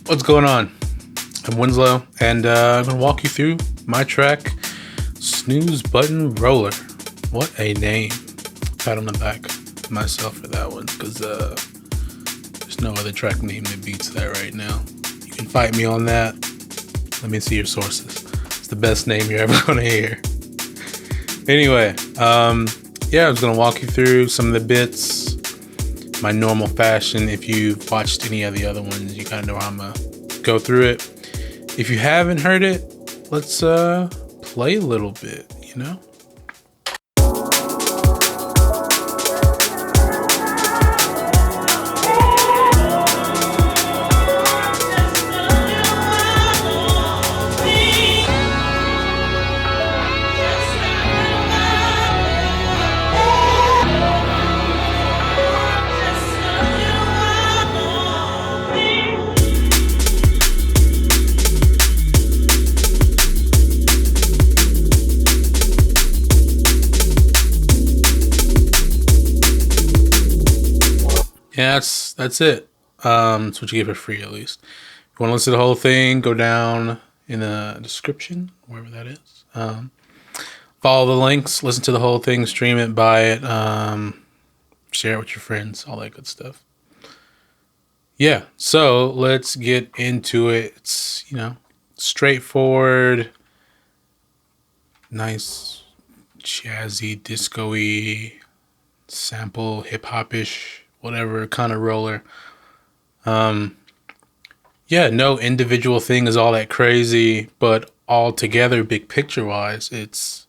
What's going on? I'm Winslow, and I'm going to walk you through my track, Snooze Button Roller. What a name. Pat on the back myself for that one, because there's no other track name that beats that right now. You can fight me on that. Let me see your sources. It's the best name you're ever going to hear. Anyway, I was going to walk you through some of the bits, my normal fashion. If you've watched any of the other ones, you kind of know how I'm going to go through it. If you haven't heard it, let's play a little bit, you know? Yeah, that's it. That's what you get for free, at least. If you want to listen to the whole thing, go down in the description, wherever that is. Follow the links, listen to the whole thing, stream it, buy it, share it with your friends, all that good stuff. Yeah, so let's get into it. It's, straightforward, nice, jazzy, disco-y, sample, hip-hop-ish, whatever kind of roller. No individual thing is all that crazy, but all together, big picture wise, it's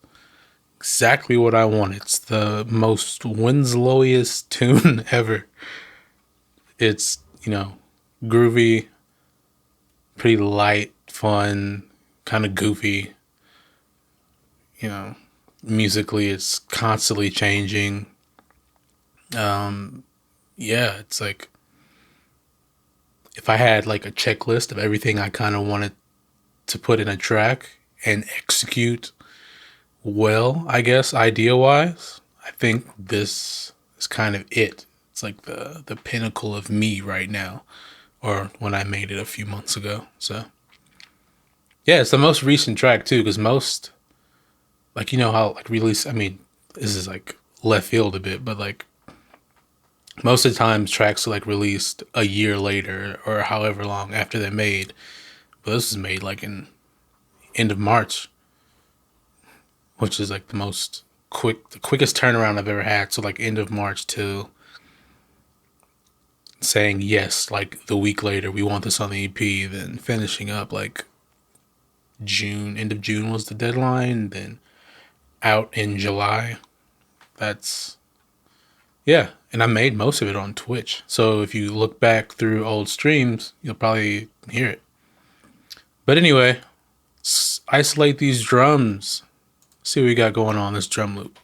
exactly what I want. It's the most Winslowiest tune ever. It's, groovy, pretty light, fun, kind of goofy. Musically, it's constantly changing. It's like if I had like a checklist of everything I kind of wanted to put in a track and execute well, I guess, idea wise, I think this is kind of it. It's like the pinnacle of me right now, or when I made it a few months ago. So yeah, it's the most recent track too, because most, like, how like release, I mean, this is like left field a bit, but like most of the time tracks are like released a year later or however long after they're made. But this was made like in end of March, which is like the quickest turnaround I've ever had. So like end of March to saying yes, like the week later, we want this on the EP, then finishing up like June, end of June was the deadline, then out in July. And I made most of it on Twitch. So if you look back through old streams, you'll probably hear it. But anyway, let's isolate these drums. See what we got going on this drum loop.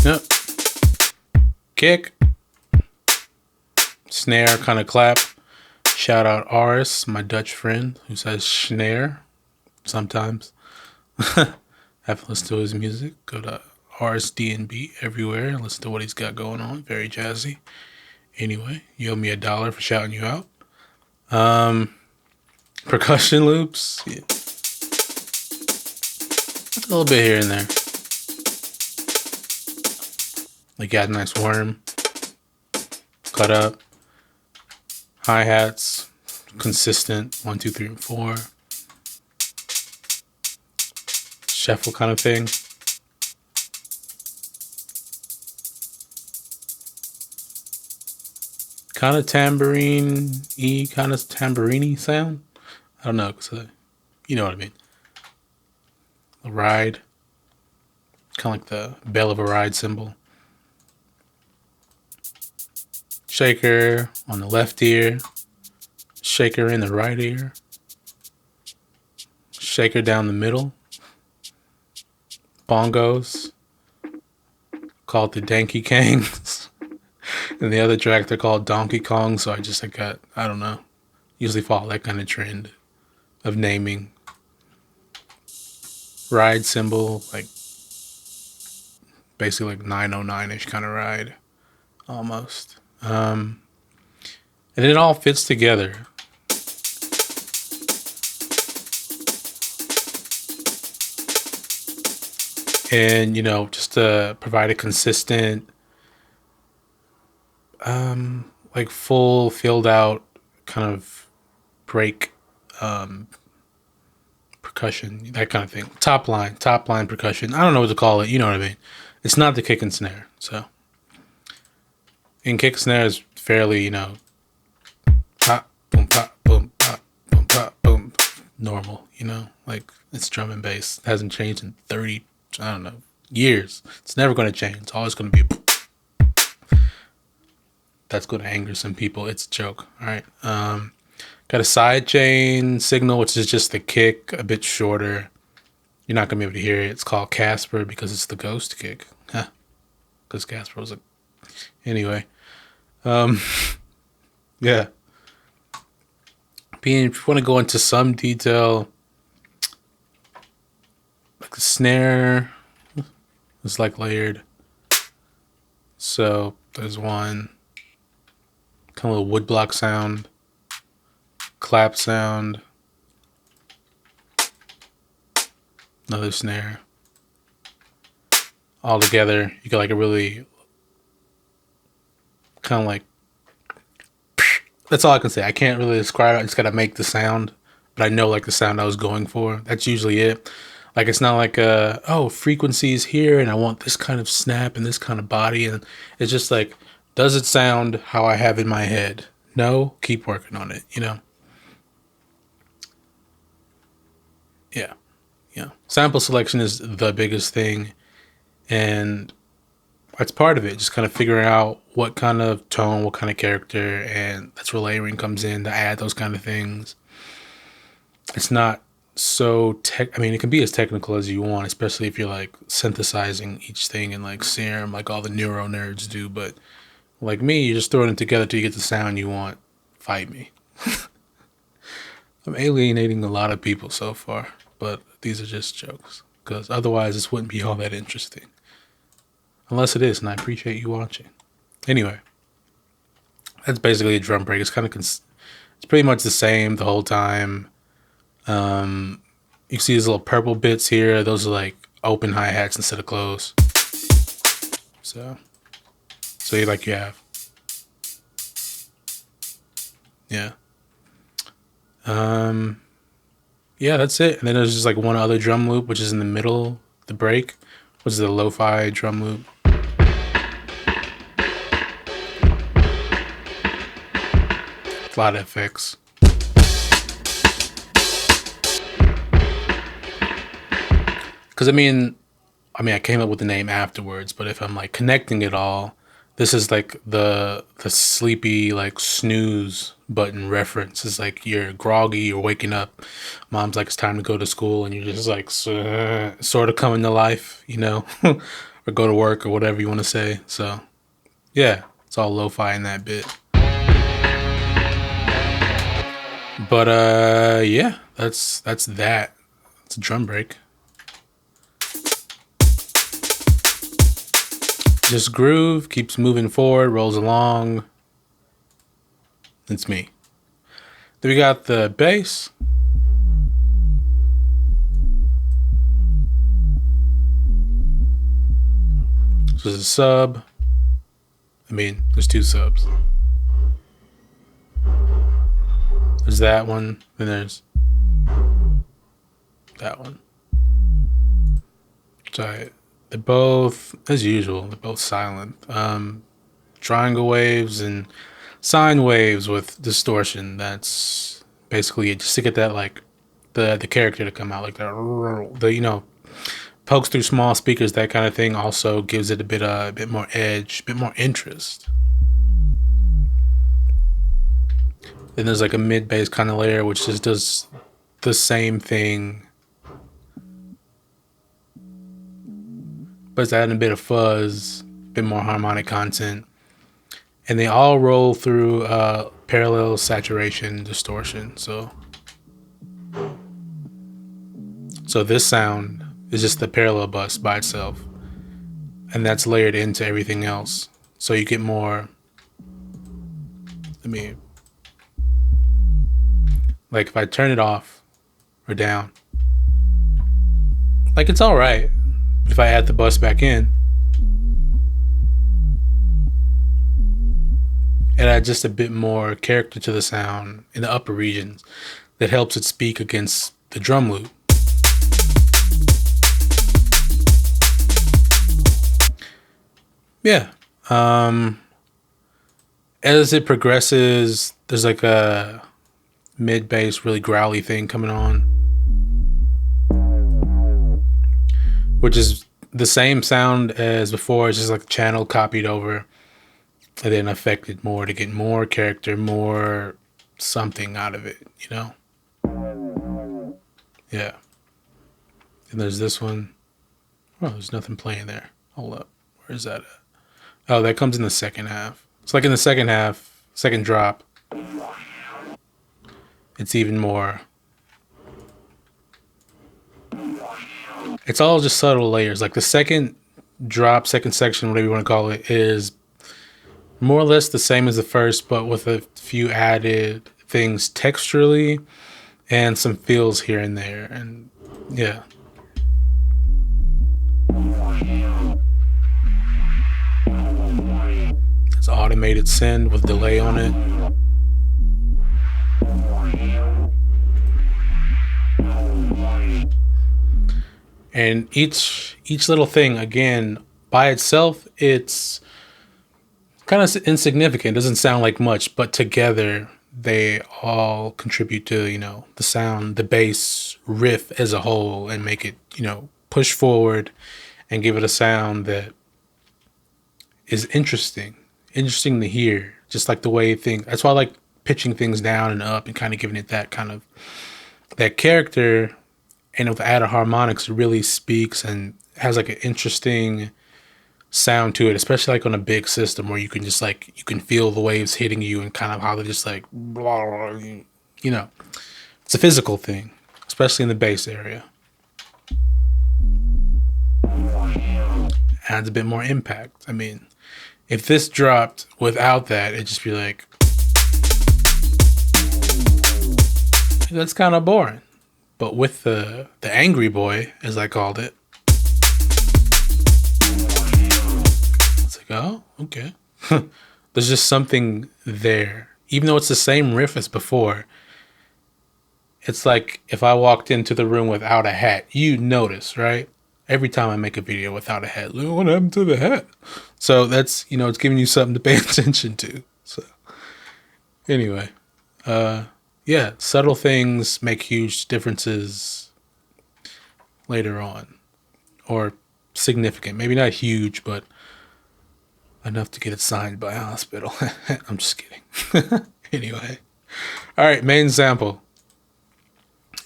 Yep. Kick. Snare kind of clap. Shout out Aris, my Dutch friend, who says snare sometimes. Have to listen to his music. Go to Aris DNB everywhere and listen to what he's got going on. Very jazzy. Anyway, you owe me $1 for shouting you out. Percussion loops. Yeah. A little bit here and there. Like, got a nice worm. Cut up. Hi-hats, consistent, 1, 2, 3, and 4. Shuffle kind of thing. Kind of tambourine-y, kind of tambourine-y sound. I don't know, cause you know what I mean. A ride. Kind of like the bell of a ride cymbal. Shaker on the left ear, shaker in the right ear, shaker down the middle, bongos, called the Danky Kangs, and the other track they're called Donkey Kong, so I don't know, usually follow that kind of trend of naming. Ride cymbal, like basically like 909-ish kind of ride, almost. And it all fits together. And, you know, just to provide a consistent, like full filled out kind of break, percussion, that kind of thing. Top line percussion. I don't know what to call it. You know what I mean? It's not the kick and snare. So, and kick and snare is fairly, you know, pop, boom, boom, normal, you know, like it's drum and bass. It hasn't changed in 30, I don't know, years. It's never going to change. It's always going to be. That's going to anger some people. It's a joke. All right. Got a side chain signal, which is just the kick, a bit shorter. You're not going to be able to hear it. It's called Casper because it's the ghost kick. Huh. Because Casper was a... Anyway. Yeah. If you want to go into some detail, like the snare is like layered. So there's one kind of little woodblock sound, clap sound, another snare. All together, you get like a really kind of like, that's all I can say. I can't really describe it. I just gotta make the sound, but I know like the sound I was going for. That's usually it. Like it's not like frequencies here and I want this kind of snap and this kind of body, and it's just like, does it sound how I have in my head? No, keep working on it, you know? Yeah. Yeah. Sample selection is the biggest thing, and that's part of it. Just kind of figuring out what kind of tone, what kind of character, and that's where layering comes in to add those kind of things. It's not so I mean, it can be as technical as you want, especially if you're like synthesizing each thing in like Serum, like all the neuro nerds do. But like me, you're just throwing it together till you get the sound you want. Fight me. I'm alienating a lot of people so far, but these are just jokes, because otherwise this wouldn't be all that interesting. Unless it is, and I appreciate you watching. Anyway, that's basically a drum break. It's kind of it's pretty much the same the whole time. You see these little purple bits here. Those are like open hi-hats instead of closed. So you have. Yeah. Yeah, that's it. And then there's just like one other drum loop, which is in the middle, the break, which is the lo-fi drum loop. A lot of effects. Because I mean, I came up with the name afterwards, but if I'm like connecting it all, this is like the sleepy like snooze button reference. It's like you're groggy, you're waking up, mom's like it's time to go to school, and you're just like sort of coming to life, you know, or go to work or whatever you want to say. So yeah, it's all lo-fi in that bit. But yeah, that's that. It's a drum break. Just groove, keeps moving forward, rolls along. It's me. Then we got the bass. This is a sub. There's two subs. There's that one, then there's that one. So they're both, as usual, they're both silent. Triangle waves and sine waves with distortion. That's basically it. Just to get that like the character to come out, like the pokes through small speakers, that kind of thing. Also gives it a bit more edge, a bit more interest. Then there's like a mid bass kind of layer, which just does the same thing, but it's adding a bit of fuzz, a bit more harmonic content. And they all roll through parallel saturation distortion. So this sound is just the parallel bus by itself. and that's layered into everything else. So you get more. Like if I turn it off or down, like it's all right. But if I add the bus back in, it adds just a bit more character to the sound in the upper regions that helps it speak against the drum loop. Yeah. As it progresses, there's like a mid bass, really growly thing coming on, which is the same sound as before. It's just like channel copied over and then affected more to get more character, more something out of it, you know? Yeah. And there's this one. Oh, there's nothing playing there. Hold up. Where's that at? Oh, that comes in the second half. It's like in the second half, second drop, it's even more. It's all just subtle layers. Like the second drop, second section, whatever you want to call it, is more or less the same as the first, but with a few added things texturally and some feels here and there. And yeah. It's automated send with delay on it. And each little thing, again, by itself, it's kind of insignificant. It doesn't sound like much, but together they all contribute to, you know, the sound, the bass riff as a whole, and make it, you know, push forward and give it a sound that is interesting to hear. Just like the way things, that's why I like pitching things down and up and kind of giving it that kind of, that character. And with added harmonics, it really speaks and has like an interesting sound to it, especially like on a big system where you can just like, you can feel the waves hitting you and kind of how they're just like, blah, blah, you know, it's a physical thing, especially in the bass area. Adds a bit more impact. I mean, if this dropped without that, it'd just be like, that's kind of boring. But with the angry boy, as I called it, it's like, oh, okay. There's just something there. Even though it's the same riff as before, it's like if I walked into the room without a hat, you'd notice, right? Every time I make a video without a hat, look what happened to the hat. So that's, you know, it's giving you something to pay attention to. So anyway, yeah, subtle things make huge differences later on, or significant. Maybe not huge, but enough to get it signed by a hospital. I'm just kidding. Anyway, all right, main sample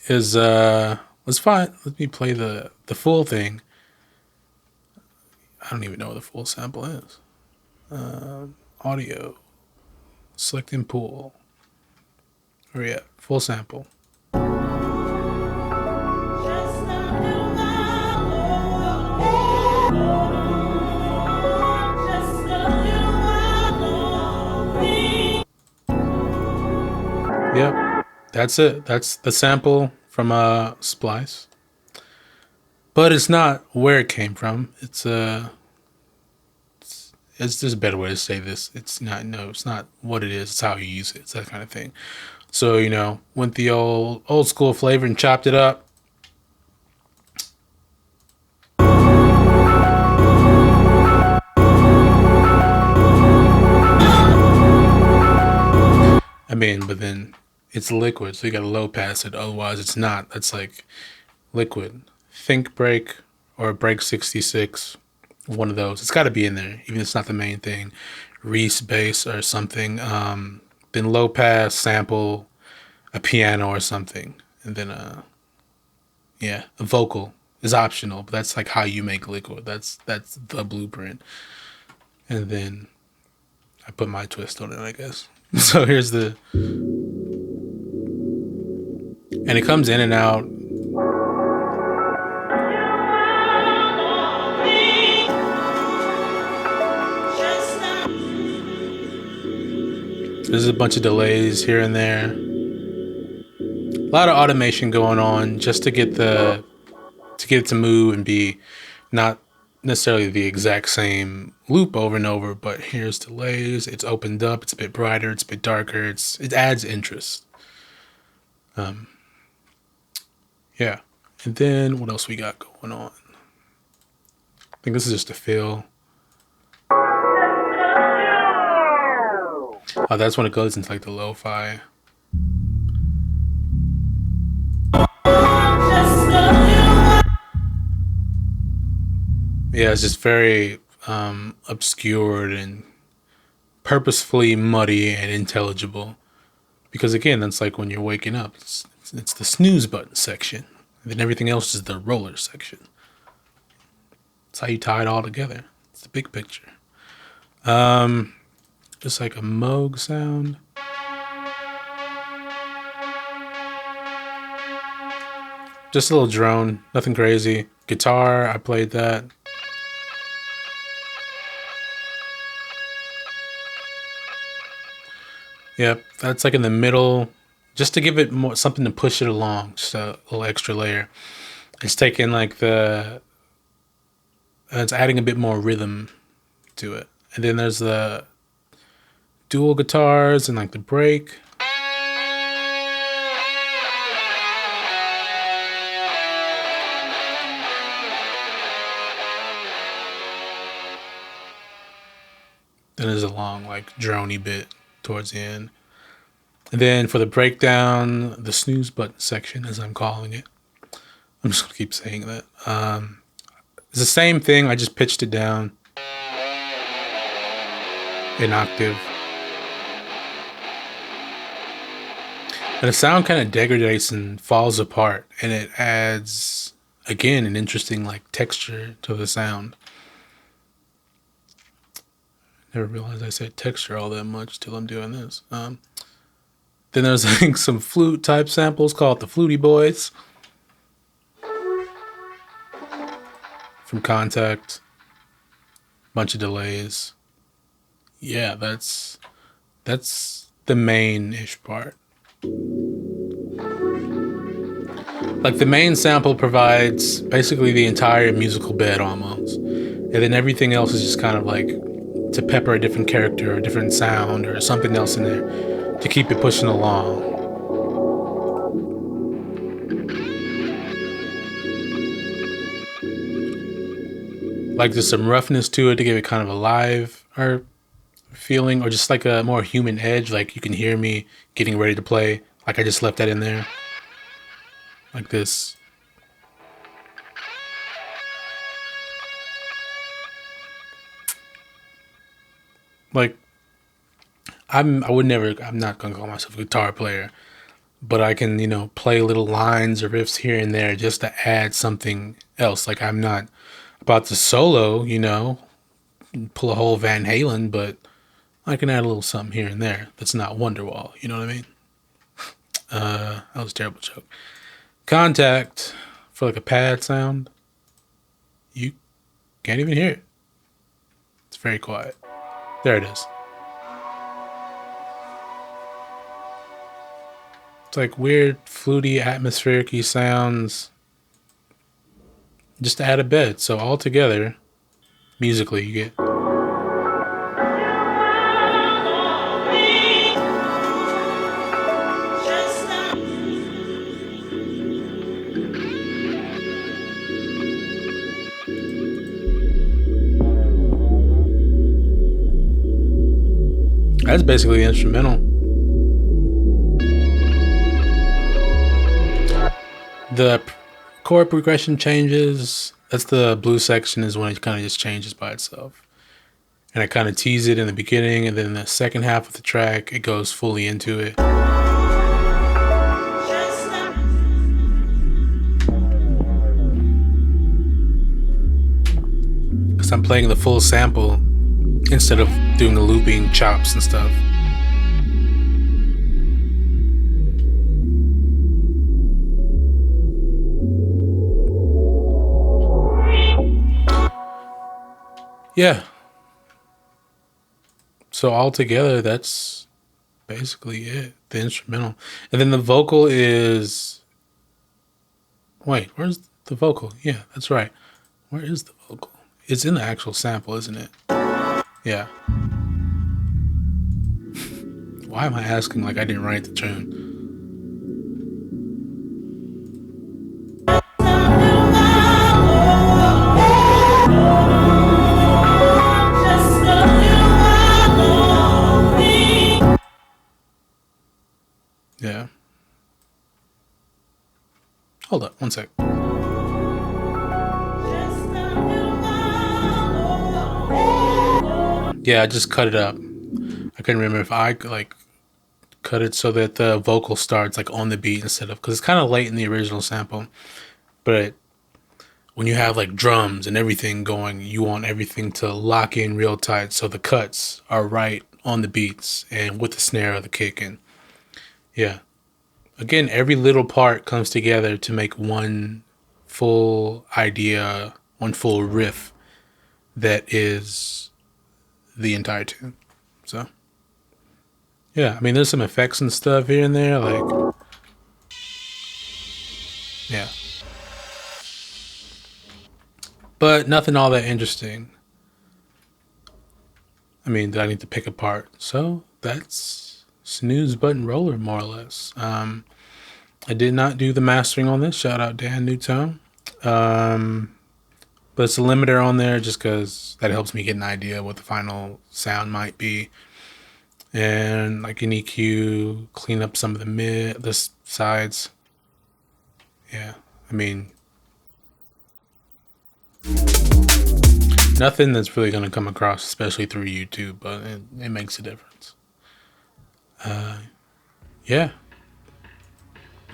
is let's find. Let me play the full thing. I don't even know what the full sample is. Audio, select and pool. Or yeah, full sample. Yep, that's it. That's the sample from Splice. But it's not where it came from. It's just a better way to say this. It's not, no, it's not what it is. It's how you use it. It's that kind of thing. So, you know, went the old school flavor and chopped it up. I mean, but then it's liquid, so you got to low pass it. Otherwise, it's not. That's like liquid. Think break or break 66. One of those. It's got to be in there, even if it's not the main thing. Reese bass or something. Then low pass, sample, a piano or something. And then, yeah, a vocal is optional, but that's like how you make liquid. That's the blueprint. And then I put my twist on it, I guess. So here's the, and it comes in and out. there's a bunch of delays here and there. A lot of automation going on just to get it to move and be not necessarily the exact same loop over and over, but here's delays. It's opened up. It's a bit brighter. It's a bit darker. It adds interest. Yeah. And then what else we got going on? I think this is just a fill. Oh, that's when it goes into like the lo-fi. Yeah, it's just very obscured and purposefully muddy and intelligible. Because again, that's like when you're waking up. It's the snooze button section. And then everything else is the roller section. That's how you tie it all together. It's the big picture. Just like a Moog sound. Just a little drone, nothing crazy. Guitar, I played that. Yep, that's like in the middle, just to give it more something to push it along, just a little extra layer. It's taking like it's adding a bit more rhythm to it. And then there's the dual guitars and like the break. Then there's a long like droney bit towards the end. And then for the breakdown, the snooze button section, as I'm calling it. I'm just gonna keep saying that. It's the same thing, I just pitched it down an octave. And the sound kind of degrades and falls apart, and it adds, again, an interesting like texture to the sound. Never realized I said texture all that much till I'm doing this. Then there's like some flute type samples called the Flutie Boys from Contact. Bunch of delays. Yeah, that's the main-ish part. Like the main sample provides basically the entire musical bed almost. And then everything else is just kind of like to pepper a different character or a different sound or something else in there to keep it pushing along. Like there's some roughness to it to give it kind of a live or feeling, or just like a more human edge. Like you can hear me getting ready to play. Like I just left that in there. Like this. Like I'm not gonna call myself a guitar player, but I can, play little lines or riffs here and there just to add something else. Like I'm not about to solo, pull a whole Van Halen, but I can add a little something here and there that's not Wonderwall, you know what I mean? That was a terrible joke. Contact for like a pad sound. You can't even hear it. It's very quiet. There it is. It's like weird, fluty, atmospheric-y sounds just to add a bed. So all together, musically, you get. That's basically the instrumental. The chord progression changes. That's the blues section, is when it kind of just changes by itself. And I kind of tease it in the beginning, and then the second half of the track, it goes fully into it. Because I'm playing the full sample instead of doing the looping chops and stuff. Yeah. So all together, that's basically it. The instrumental. And then the vocal is... Wait, where's the vocal? Yeah, that's right. Where is the vocal? It's in the actual sample, isn't it? Yeah. Why am I asking like I didn't write the tune? Yeah. Hold up, one sec. Yeah, I just cut it up. I couldn't remember if I like cut it so that the vocal starts like on the beat instead of, because it's kind of late in the original sample. But when you have like drums and everything going, you want everything to lock in real tight so the cuts are right on the beats and with the snare or the kick. And yeah, again, every little part comes together to make one full idea, one full riff that is the entire tune. So yeah, I mean, there's some effects and stuff here and there, like, yeah, but nothing all that interesting. I mean, that I need to pick apart. So that's Snooze Button Roller, more or less. I did not do the mastering on this. Shout out Dan Newtone. But it's a limiter on there just because that helps me get an idea what the final sound might be. And like an EQ, clean up some of the sides. Yeah, I mean, nothing that's really going to come across, especially through YouTube, but it makes a difference. Yeah.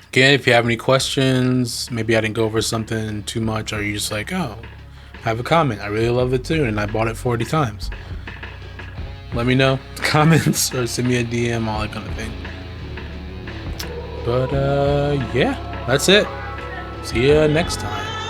Again, if you have any questions, maybe I didn't go over something too much, or you just like, oh, have a comment. I really love the tune and I bought it 40 times. Let me know. Comments or send me a DM, all that kind of thing. But yeah, that's it. See ya next time.